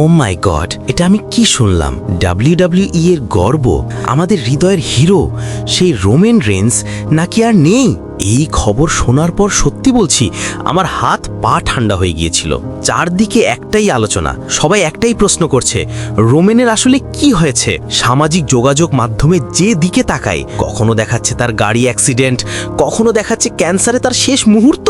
ও মাই god, এটা আমি কি শুনলাম? WWE এর গর্ব, আমাদের হৃদয়ের হিরো, সেই রোমান রেন্স নাকি আর নেই? এই খবর শোনার পর সত্যি বলছি আমার হাত পা ঠান্ডা হয়ে গিয়েছিল। চারদিকে একটাই আলোচনা, সবাই একটাই প্রশ্ন করছে, রোমেনের আসলে কি হয়েছে? সামাজিক যোগাযোগ মাধ্যমে যে দিকে তাকায়, কখনো দেখাচ্ছে তার গাড়ি অ্যাক্সিডেন্ট, কখনো দেখাচ্ছে ক্যান্সারে তার শেষ মুহূর্ত।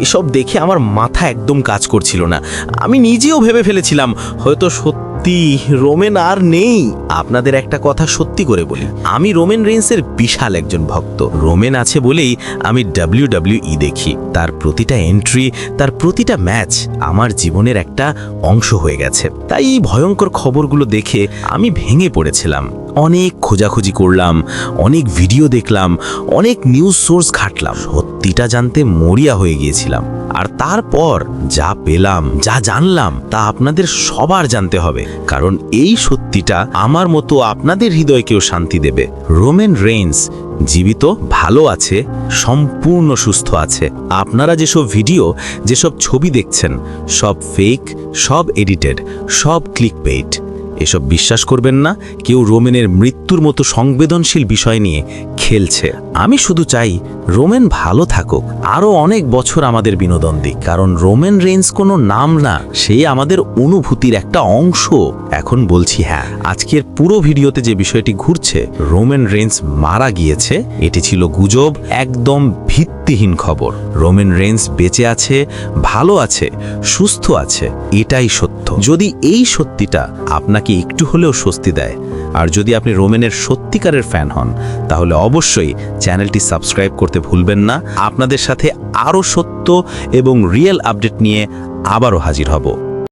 এসব দেখে আমার মাথা একদম কাজ করছিল না। আমি নিজেও ভেবে ফেলেছিলাম হয়তো সত্যি রোমেন আর নেই। আপনাদের একটা কথা সত্যি করে বলি, আমি রোমেন রেন্সের বিশাল একজন ভক্ত। রোমেন আছে বলেই আমি WWE দেখি। তার প্রতিটা এন্ট্রি, তার প্রতিটা ম্যাচ আমার জীবনের একটা অংশ হয়ে গেছে। তাই এই ভয়ঙ্কর খবরগুলো দেখে আমি ভেঙে পড়েছিলাম। অনেক খোঁজাখুঁজি করলাম, অনেক ভিডিও দেখলাম, অনেক নিউজ সোর্স ঘাটলাম, সত্যিটা জানতে মরিয়া হয়ে গিয়েছিলাম। আর তারপর যা পেলাম, যা জানলাম, তা আপনাদের সবার জানতে হবে, কারণ এই সত্যিটা আমার মতো আপনাদের হৃদয়কেও শান্তি দেবে। রোমান রেন্স জীবিত, ভালো আছে, সম্পূর্ণ সুস্থ আছে। আপনারা যেসব ভিডিও, যেসব ছবি দেখছেন, সব ফেক, সব এডিটেড, সব ক্লিকবেইট। এসব বিশ্বাস করবেন না। কেউ রোমেনের মৃত্যুর মতো সংবেদনশীল বিষয় নিয়ে খেলছে। আমি শুধু চাই রোমেন ভালো থাকুক, আরও অনেক বছর আমাদের বিনোদন দিক, কারণ রোমেন রেন্স কোনো নাম না, সে আমাদের অনুভূতির একটা অংশ। এখন বলছি হ্যাঁ, আজকের পুরো ভিডিওতে যে বিষয়টি ঘুরছে, রোমেন রেন্স মারা গিয়েছে, এটি ছিল গুজব, একদম ভিত্তিহীন খবর। রোমেন রেন্স বেঁচে আছে, ভালো আছে, সুস্থ আছে, এটাই সত্য। যদি এই সত্যিটা আপনাকে একটু হলেও স্বস্তি দেয়, আর যদি আপনি রোমেনের সত্যিকারের ফ্যান হন, তাহলে অবশ্যই চ্যানেলটি সাবস্ক্রাইব করতে ভুলবেন না। আপনাদের সাথে আরও সত্য এবং রিয়েল আপডেট নিয়ে আবারও হাজির হব।